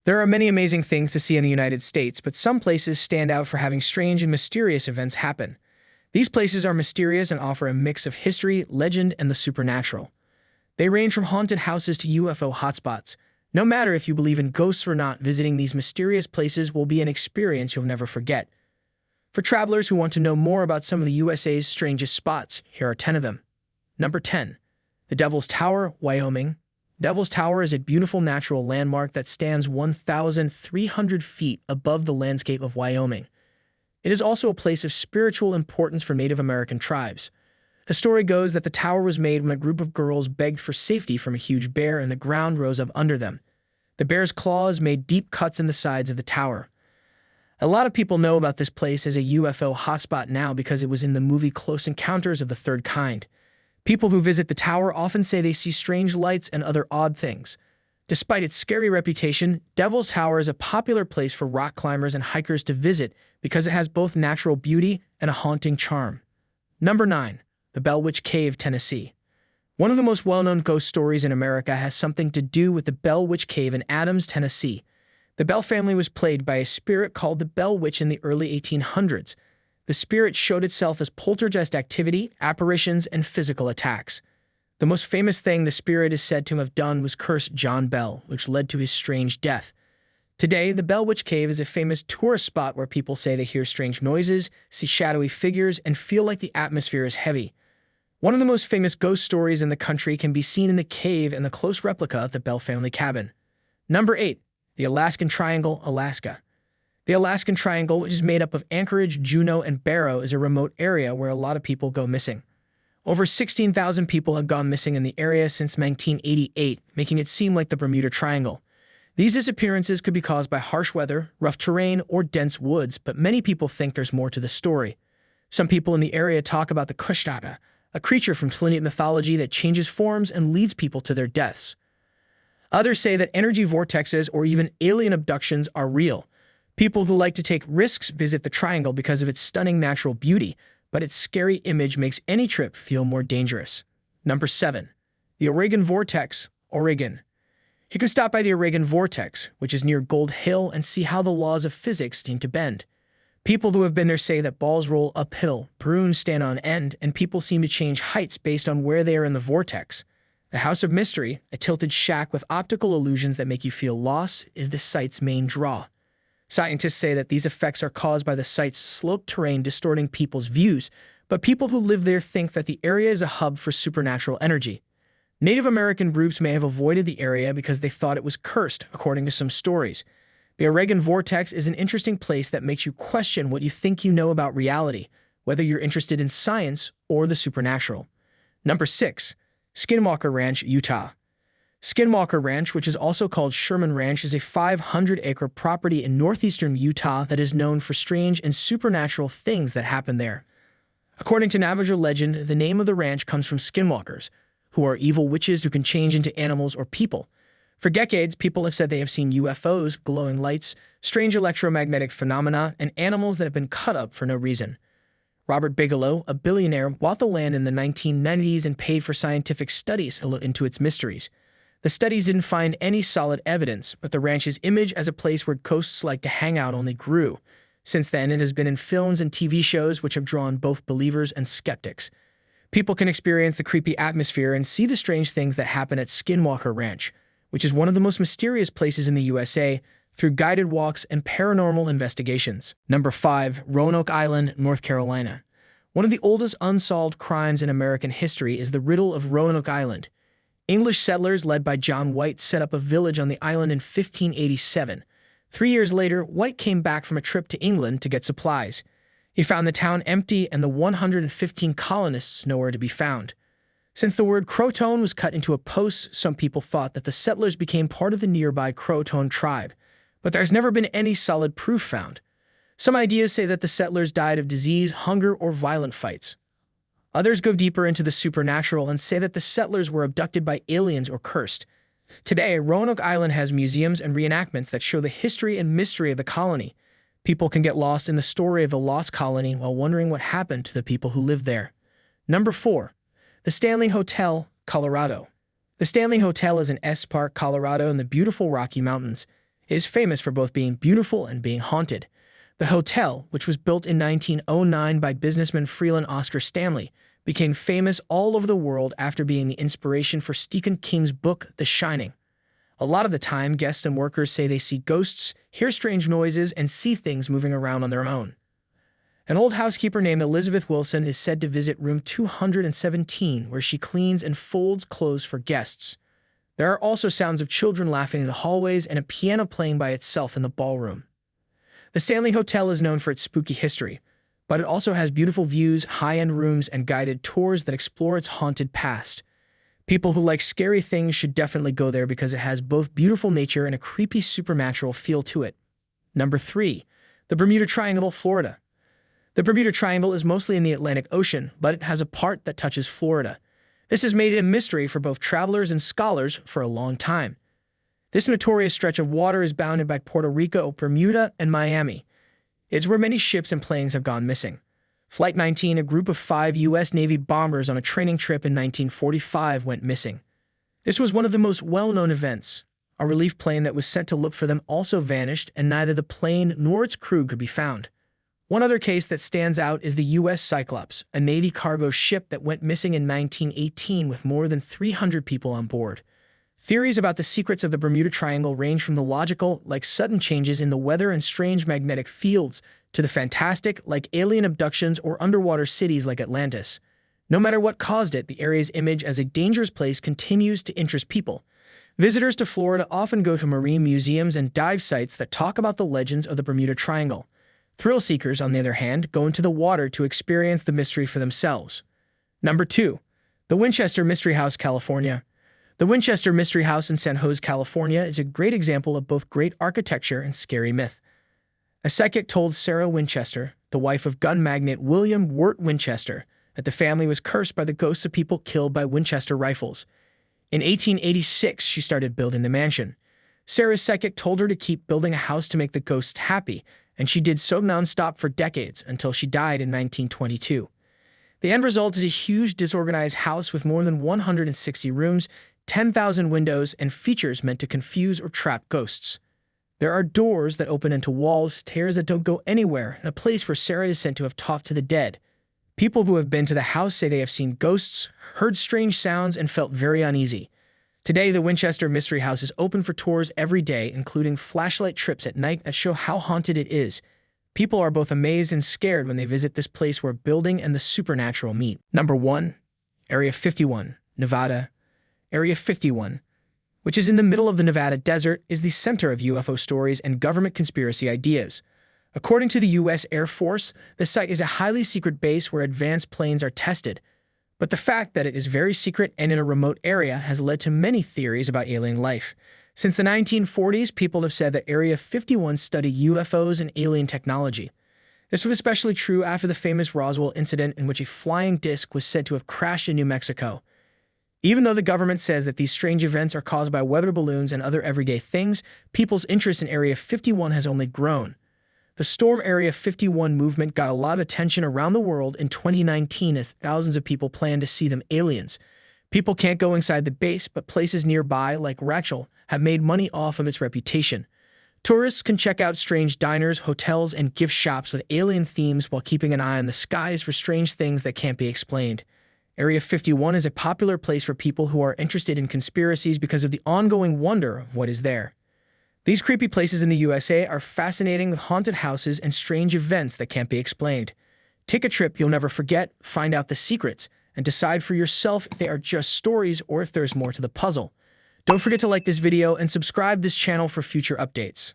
There are many amazing things to see in the United States, but some places stand out for having strange and mysterious events happen. These places are mysterious and offer a mix of history, legend, and the supernatural. They range from haunted houses to UFO hotspots. No matter if you believe in ghosts or not, visiting these mysterious places will be an experience you'll never forget. For travelers who want to know more about some of the USA's strangest spots, here are 10 of them. Number 10. The Devil's Tower, Wyoming. Devil's Tower is a beautiful natural landmark that stands 1,300 feet above the landscape of Wyoming. It is also a place of spiritual importance for Native American tribes. The story goes that the tower was made when a group of girls begged for safety from a huge bear and the ground rose up under them. The bear's claws made deep cuts in the sides of the tower. A lot of people know about this place as a UFO hotspot now because it was in the movie Close Encounters of the Third Kind. People who visit the tower often say they see strange lights and other odd things. Despite its scary reputation, Devil's Tower is a popular place for rock climbers and hikers to visit because it has both natural beauty and a haunting charm. Number 9. The Bell Witch Cave, Tennessee. One of the most well-known ghost stories in America has something to do with the Bell Witch Cave in Adams, Tennessee. The Bell family was plagued by a spirit called the Bell Witch in the early 1800s. The spirit showed itself as poltergeist activity, apparitions, and physical attacks. The most famous thing the spirit is said to have done was curse John Bell, which led to his strange death. Today, the Bell Witch Cave is a famous tourist spot where people say they hear strange noises, see shadowy figures, and feel like the atmosphere is heavy. One of the most famous ghost stories in the country can be seen in the cave and the close replica of the Bell family cabin. Number 8. The Alaskan Triangle, Alaska. The Alaskan Triangle, which is made up of Anchorage, Juneau, and Barrow, is a remote area where a lot of people go missing. Over 16,000 people have gone missing in the area since 1988, making it seem like the Bermuda Triangle. These disappearances could be caused by harsh weather, rough terrain, or dense woods, but many people think there's more to the story. Some people in the area talk about the Kushtaka, a creature from Thlinian mythology that changes forms and leads people to their deaths. Others say that energy vortexes or even alien abductions are real. People who like to take risks visit the triangle because of its stunning natural beauty, but its scary image makes any trip feel more dangerous. Number 7. The Oregon Vortex, Oregon. You can stop by the Oregon Vortex, which is near Gold Hill, and see how the laws of physics seem to bend. People who have been there say that balls roll uphill, brooms stand on end, and people seem to change heights based on where they are in the vortex. The House of Mystery, a tilted shack with optical illusions that make you feel lost, is the site's main draw. Scientists say that these effects are caused by the site's sloped terrain distorting people's views, but people who live there think that the area is a hub for supernatural energy. Native American groups may have avoided the area because they thought it was cursed, according to some stories. The Oregon Vortex is an interesting place that makes you question what you think you know about reality, whether you're interested in science or the supernatural. Number 6. Skinwalker Ranch, Utah. Skinwalker Ranch, which is also called Sherman Ranch, is a 500-acre property in northeastern Utah that is known for strange and supernatural things that happen there. According to Navajo legend, the name of the ranch comes from skinwalkers, who are evil witches who can change into animals or people. For decades, people have said they have seen UFOs, glowing lights, strange electromagnetic phenomena, and animals that have been cut up for no reason. Robert Bigelow, a billionaire, bought the land in the 1990s and paid for scientific studies to look into its mysteries. The studies didn't find any solid evidence, but the ranch's image as a place where ghosts like to hang out only grew. Since then, it has been in films and TV shows which have drawn both believers and skeptics. People can experience the creepy atmosphere and see the strange things that happen at Skinwalker Ranch, which is one of the most mysterious places in the USA, through guided walks and paranormal investigations. Number 5. Roanoke Island, North Carolina. One of the oldest unsolved crimes in American history is the riddle of Roanoke Island. English settlers led by John White set up a village on the island in 1587. 3 years later, White came back from a trip to England to get supplies. He found the town empty and the 115 colonists nowhere to be found. Since the word Croton was cut into a post, some people thought that the settlers became part of the nearby Croton tribe, but there has never been any solid proof found. Some ideas say that the settlers died of disease, hunger, or violent fights. Others go deeper into the supernatural and say that the settlers were abducted by aliens or cursed. Today, Roanoke Island has museums and reenactments that show the history and mystery of the colony. People can get lost in the story of the lost colony while wondering what happened to the people who lived there. Number 4. The Stanley Hotel, Colorado. The Stanley Hotel is in Park, Colorado in the beautiful Rocky Mountains. It is famous for both being beautiful and being haunted. The hotel, which was built in 1909 by businessman Freeland Oscar Stanley, became famous all over the world after being the inspiration for Stephen King's book, The Shining. A lot of the time, guests and workers say they see ghosts, hear strange noises, and see things moving around on their own. An old housekeeper named Elizabeth Wilson is said to visit room 217, where she cleans and folds clothes for guests. There are also sounds of children laughing in the hallways and a piano playing by itself in the ballroom. The Stanley Hotel is known for its spooky history, but it also has beautiful views, high-end rooms, and guided tours that explore its haunted past. People who like scary things should definitely go there because it has both beautiful nature and a creepy supernatural feel to it. Number 3. The Bermuda Triangle, Florida. The Bermuda Triangle is mostly in the Atlantic Ocean, but it has a part that touches Florida. This has made it a mystery for both travelers and scholars for a long time. This notorious stretch of water is bounded by Puerto Rico, Bermuda, and Miami. It's where many ships and planes have gone missing. Flight 19, a group of 5 U.S. Navy bombers on a training trip in 1945, went missing. This was one of the most well-known events. A relief plane that was sent to look for them also vanished, and neither the plane nor its crew could be found. One other case that stands out is the U.S. Cyclops, a Navy cargo ship that went missing in 1918 with more than 300 people on board. Theories about the secrets of the Bermuda Triangle range from the logical, like sudden changes in the weather and strange magnetic fields, to the fantastic, like alien abductions or underwater cities like Atlantis. No matter what caused it, the area's image as a dangerous place continues to interest people. Visitors to Florida often go to marine museums and dive sites that talk about the legends of the Bermuda Triangle. Thrill seekers, on the other hand, go into the water to experience the mystery for themselves. Number 2. The Winchester Mystery House, California. The Winchester Mystery House in San Jose, California is a great example of both great architecture and scary myth. A psychic told Sarah Winchester, the wife of gun magnate William Wirt Winchester, that the family was cursed by the ghosts of people killed by Winchester rifles. In 1886, she started building the mansion. Sarah's psychic told her to keep building a house to make the ghosts happy, and she did so nonstop for decades until she died in 1922. The end result is a huge disorganized house with more than 160 rooms, 10,000 windows, and features meant to confuse or trap ghosts. There are doors that open into walls, stairs that don't go anywhere, and a place where Sarah is said to have talked to the dead. People who have been to the house say they have seen ghosts, heard strange sounds, and felt very uneasy. Today, the Winchester Mystery House is open for tours every day, including flashlight trips at night that show how haunted it is. People are both amazed and scared when they visit this place where building and the supernatural meet. Number 1. Area 51, Nevada. Area 51, which is in the middle of the Nevada desert, is the center of UFO stories and government conspiracy ideas. According to the U.S. Air Force, the site is a highly secret base where advanced planes are tested. But the fact that it is very secret and in a remote area has led to many theories about alien life. Since the 1940s, people have said that Area 51 studied UFOs and alien technology. This was especially true after the famous Roswell incident in which a flying disc was said to have crashed in New Mexico. Even though the government says that these strange events are caused by weather balloons and other everyday things, people's interest in Area 51 has only grown. The Storm Area 51 movement got a lot of attention around the world in 2019 as thousands of people plan to see them aliens. People can't go inside the base, but places nearby, like Rachel, have made money off of its reputation. Tourists can check out strange diners, hotels, and gift shops with alien themes while keeping an eye on the skies for strange things that can't be explained. Area 51 is a popular place for people who are interested in conspiracies because of the ongoing wonder of what is there. These creepy places in the USA are fascinating with haunted houses and strange events that can't be explained. Take a trip you'll never forget, find out the secrets, and decide for yourself if they are just stories or if there's more to the puzzle. Don't forget to like this video and subscribe this channel for future updates.